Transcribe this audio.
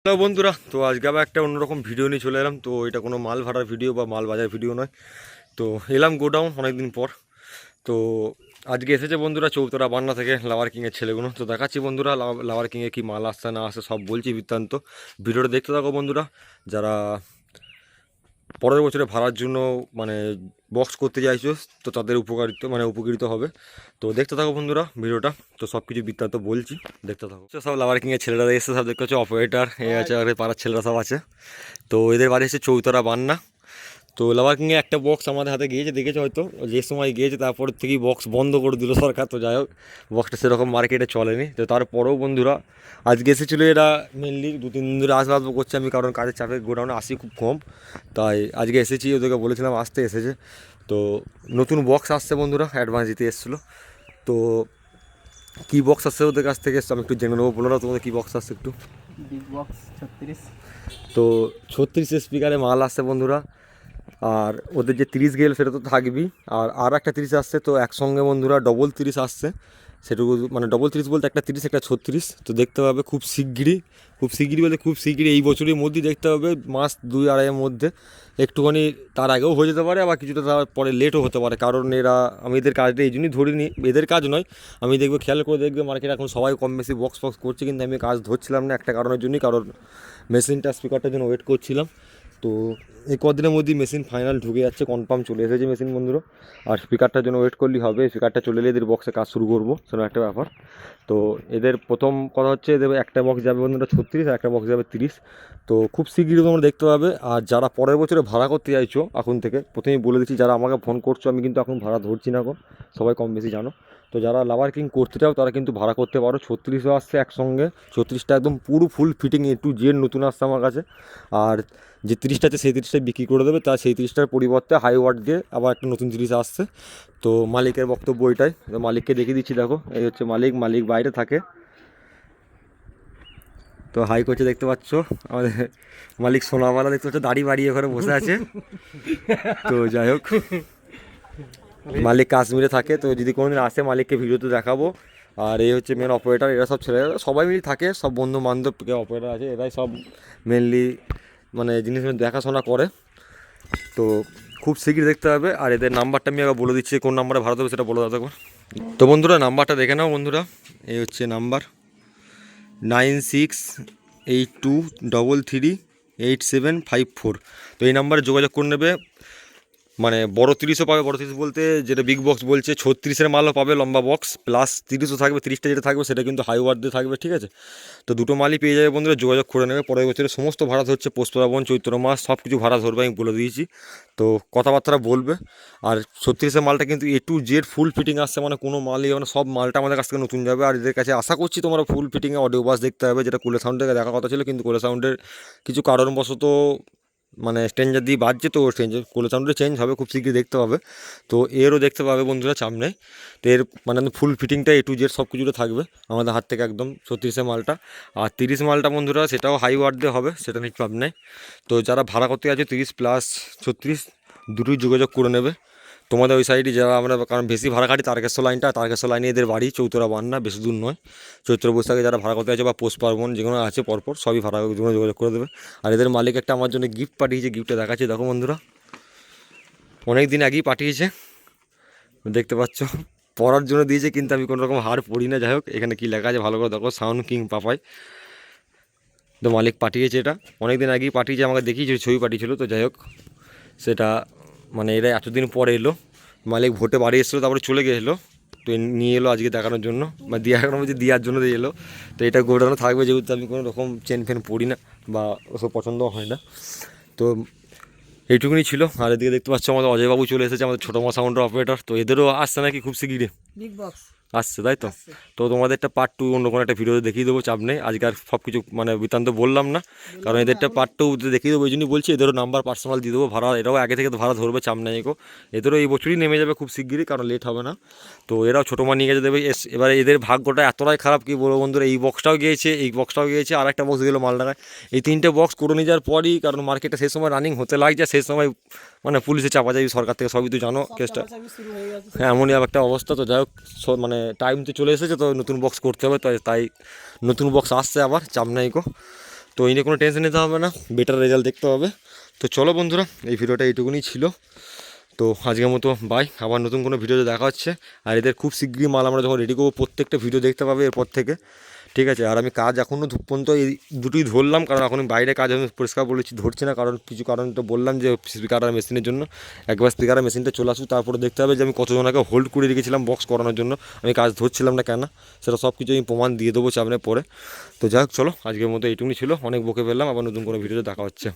Hello বন্ধুরা, তো আজকে আবার একটা অন্যরকম ভিডিও নিয়ে চলে এলাম। তো এটা কোনো মাল ভাড়ার ভিডিও বা মাল বাজার ভিডিও নয়। তো এলাম গোডাউন অনেকদিন পর। তো আজকে এসেছে বন্ধুরা চৌতরা বান্না থেকে লাভার কিংয়ের ছেলেগুলো। তো দেখাচ্ছি বন্ধুরা লাভার কিংয়ে কী মাল আসছে না আসছে সব বলছি বৃত্তান্ত। ভিডিওটা দেখতে থাকো বন্ধুরা, যারা পরের বছরে ভাড়ার জন্য মানে বক্স করতে চাইছো তো তাদের উপকৃত হবে। তো দেখতে থাকো বন্ধুরা ভিডিওটা। তো সব কিছু বৃত্তান্ত বলছি, দেখতে থাকো। সব লাভার কিংয়ের ছেলেরা এসে সব দেখতে হচ্ছে, অপারেটার এ আছে আর পাড়ার ছেলেরা সব আছে। তো এদের বাড়ি এসে চৌতরা বান্না। তো লাভার কিংয়ে একটা বক্স আমাদের হাতে গিয়েছে, দেখেছে হয়তো যে সময় গিয়েছে তারপর থেকেই বক্স বন্ধ করে দিল সরকার। তো যাই হোক, বক্সটা সেরকম মার্কেটে চলেনি। তো তারপরেও বন্ধুরা আজকে এসেছিলো এরা, মেনলি 2-3 দিন ধরে আসবো করছে। আমি কারণ কাজের চাপে গোডাউনে আসি খুব কম, তাই আজকে এসেছি। ওদেরকে বলেছিলাম আসতে, এসেছে। তো নতুন বক্স আসছে বন্ধুরা, অ্যাডভান্স দিতে এসেছিলো। তো কী বক্স আসছে ওদের কাছ থেকে আমি একটু জেনে নেবো। বলো না তোমাদের কী বক্স আসছে একটু। Big box 36। তো 36 স্পিকারে মাল আসছে বন্ধুরা। আর ওদের যে 30 গেল সেটা তো থাকবেই, আর একটা 30 আসছে। তো একসঙ্গে বন্ধুরা ডবল 30 আসছে। সেটুকু মানে ডবল 30 বলতে একটা 30 একটা 36। তো দেখতে পাবে খুব শিগগিরই বলতে খুব শিগগিরই, এই বছরের মধ্যেই দেখতে হবে, মাস 2-2.5-এর মধ্যে। একটুখানি তার আগেও হয়ে যেতে পারে, আবার কিছুটা তারপরে লেটও হতে পারে। কারণ এরা, আমি এদের কাজটা এই জন্যই ধরিনি, এদের কাজ নয়। আমি দেখবো, খেয়াল করে দেখবে মার্কেটে এখন সবাই কম বেশি বক্স করছে, কিন্তু আমি কাজ ধরছিলাম না একটা কারণের জন্যই, কারণ মেশিনটা স্পিকারটার জন্য ওয়েট করছিলাম। তো এই কদিনের মধ্যেই মেশিন ফাইনাল ঢুকে যাচ্ছে, কনফার্ম চলে এসেছে মেশিন বন্ধুরা। আর স্পিকারটার জন্য ওয়েট করলেই হবে, স্পিকারটা চলে এলে এদের বক্সে কাজ শুরু করবো, সেরকম একটা ব্যাপার। তো এদের প্রথম কথা হচ্ছে, এদের একটা বক্স যাবে বন্ধুরা 36 আর একটা বক্স যাবে 30। তো খুব শীঘ্রই তোমরা দেখতে পাবে। আর যারা পরের বছরে ভাড়া করতে চাইছো, এখন থেকে প্রথমেই বলে দিচ্ছি, যারা আমাকে ফোন করছো, আমি কিন্তু এখন ভাড়া ধরছি না, এখন সবাই কম বেশি জানো। তো যারা লাভার কিং করতে চাও তারা কিন্তু ভাড়া করতে পারো। 36ও আসছে একসঙ্গে, 36টা একদম পুরো ফুল ফিটিং A to Z নতুন আসছে আমার কাছে। আর যে 30টা আছে সেই 30টাই বিক্রি করে দেবে, তার সেই 30টার পরিবর্তে হাই ওয়াট দিয়ে আবার একটা নতুন 30 আসছে। তো মালিকের বক্তব্য এটাই। তো মালিককে দেখিয়ে দিচ্ছি, দেখো এই হচ্ছে মালিক বাইরে থাকে। তো হাই করছে, দেখতে পাচ্ছ আমাদের মালিক সোনাওয়ালা, দেখতে পাচ্ছ দাড়ি বাড়িয়ে ঘরে বসে আছে। তো যাই হোক, মালিক কাশ্মীরে থাকে। তো যদি কোনোদিন আসে মালিককে ভিডিওতে দেখাবো। আর এই হচ্ছে মেন অপারেটার, এরা সব ছেলেরা সবাই মিলে থাকে, সব বন্ধু বান্ধব অপারেটার আছে, এরাই সব মেনলি মানে জিনিসগুলো দেখাশোনা করে। তো খুব শীঘ্রই দেখতে হবে। আর এদের নাম্বারটা আমি আবার বলে দিচ্ছি, কোন নাম্বারে ভাড়া দেবো সেটা বলে দাও একবার। তো বন্ধুরা নাম্বারটা দেখে নাও বন্ধুরা, এই হচ্ছে নাম্বার 9682338754। তো এই নাম্বারে যোগাযোগ করে নেবে। মানে বড় 30ও পাবে, বড় 30 বলতে যেটা বিগ বক্স বলছে, 36-এর মালও পাবে লম্বা বক্স, প্লাস 30ও থাকবে। 30টা যেটা থাকবে সেটা কিন্তু হাই ওয়াট দিয়ে থাকবে, ঠিক আছে। তো দুটো মালই পেয়ে যাবে বন্ধুরা, যোগাযোগ করে নেবে। পরের বছরে সমস্ত ভাড়া ধরছে, পৌষ পার্বণ, চৈত্র মাস, সব কিছু ভাড়া ধরবে, আমি বলে দিয়েছি। তো কথাবার্তা বলবে। আর 36-এর মালটা কিন্তু A to Z full fitting আসছে, মানে কোনো মালই মানে সব মালটা আমাদের কাছ থেকে নতুন যাবে। আর এদের কাছে আশা করছি তোমরা ফুল ফিটিংয়ে অডিও বাস দেখতে হবে, যেটা কুলে সাউন্ড থেকে দেখা কথা ছিল, কিন্তু কুলে সাউন্ডের কিছু কারণবশত মানে স্ট্রেঞ্জার দিয়ে বাজছে। তো কোলে সাউন্ডে চেঞ্জ হবে, খুব শীঘ্রই দেখতে পাবে। তো এরও দেখতে পাবে বন্ধুরা, চাপ নেই। তো এর মানে ফুল ফিটিংটা A to Z সব কিছুটা থাকবে আমাদের হাত থেকে একদম 36-এর মালটা। আর 30 মালটা বন্ধুরা সেটাও হাই ওয়াট দিয়ে হবে, সেটা নিয়ে চাপ নেই। তো যারা ভাড়া করতে আছে 30 প্লাস 36 দুটোই যোগাযোগ করে নেবে। তোমাদের ওই সাইডে যারা আমরা, কারণ বেশি ভাড়া কাটি তারকেশ্বর লাইনটা, তারকেশ্বর লাইনে এদের বাড়ি, চৌতরা বান্না, বেশি দূর নয়। চৈত্র বৈশাখে যারা ভাড়া করতে আছে বা পৌষ পার্বণ যেগুলো আছে পরপর, সবই ভাড়া যোগাযোগ করে দেবে। আর এদের মালিক একটা আমার জন্য গিফট পাঠিয়েছে, গিফটটা দেখাচ্ছি দেখো বন্ধুরা, অনেক দিন আগেই পাঠিয়েছে, দেখতে পাচ্ছ। পরার জন্য দিয়েছে, কিন্তু আমি কোনো রকম হার পড়ি না। যাই হোক, এখানে কী লেখা আছে ভালো করে দেখো, সাউন্ড কিং পাপাই। তো মালিক পাঠিয়েছে, এটা অনেক দিন আগেই পাঠিয়েছে, আমাকে দেখিয়েছে, ছবি পাঠিয়েছিল। তো যাই হোক, সেটা মানে এরা এতদিন পরে এলো, মালিক ভোটে বাড়ি এসেছিলো, তারপরে চলে গেছিলো। তো নিয়ে এলো আজকে দেখানোর জন্য, বা দেওয়ার জন্য দিয়ে এলো। তো এটা গোডাউনে থাকবে, যেহেতু আমি কোনো রকম চেন ফেন পড়ি না বা ওসব পছন্দও হয় না। তো এইটুকুনি ছিল। আর এদিকে দেখতে পাচ্ছ আমাদের অজয়বাবু চলে এসেছে, আমাদের ছোটো মা সাউন্ডের অপারেটর। তো এদেরও আসছে নাকি খুব শিগগিরই বিগ বক্স আসছে, তাই তো। তো তোমাদের একটা পার্ট 2 অন্য কোনো একটা ভিডিওতে দেখিয়ে দেবো, চাপ নেই। আজকে আর সব কিছু মানে বৃত্তান্ত বললাম না, কারণ এদেরটা পার্ট 2 দেখিয়ে দেবো, ওই জন্যই বলছি। এদেরও নাম্বার পার্সোনাল দিয়ে দেবো, ভাড়া এরাও আগে থেকে তো ভাড়া ধরবে, চাপ নেই গো। এদেরও এই বছরই নেমে যাবে খুব শিগগিরই, কারণ লেট হবে না। তো এরাও ছোটো মা নিয়ে গেছে দেবে। এবারে এদের ভাগ্যটা এতটাই খারাপ, কি বলবো বন্ধুরা, এই বক্সটাও গিয়েছে, এই বক্সটাও গিয়েছে, আর একটা বক্স গেলো মালডাঙ্গায়। এই 3টে বক্স করে নিয়ে যাওয়ার পরই, কারণ মার্কেটে সেই সময় রানিং হতে লাগছে, সেই সময় মানে পুলিশে চাপাচাপি সরকার থেকে, সবই তো জানো কেসটা। শুরু হয়ে গেছে। হ্যাঁ, এমনই একটা অবস্থা। তো যাই হোক, মানে টাইম তো চলে এসেছে, তো নতুন বক্স করতে হবে, তাই নতুন বক্স আসছে আবার, চাপ নাই গো। তো এই নিয়ে কোনো টেনশন নিতে হবে না, বেটার রেজাল্ট দেখতে হবে। তো চলো বন্ধুরা, এই ভিডিওটা এইটুকুনি ছিল। তো আজকের মতো বাই, আবার নতুন কোনো ভিডিওতে দেখা হচ্ছে। আর এদের খুব শীঘ্রই মাল আমরা যখন রেডি করবো প্রত্যেকটা ভিডিও দেখতে পাবে এরপর থেকে, ঠিক আছে। আর আমি কাজ এখনও পর্যন্ত এই দুটোই ধরলাম, কারণ এখন আমি বাইরে কাজ আমি পরিষ্কার বলেছি ধরছি না, কারণ কিছু কারণ তো বললাম যে স্পিকার আর মেশিনের জন্য। একবার স্পিকার আর মেশিনটা চলে আসুক, তারপরে দেখতে হবে যে আমি কতজনকে হোল্ড করে রেখেছিলাম বক্স করানোর জন্য, আমি কাজ ধরছিলাম না কেন, সেটা সব কিছু আমি প্রমাণ দিয়ে দেবো সামনে পরে। তো যাই হোক, চলো আজকের মতো এইটুকুনি ছিল, অনেক বকে ফেললাম, আবার নতুন কোনো ভিডিওতে দেখা হচ্ছে।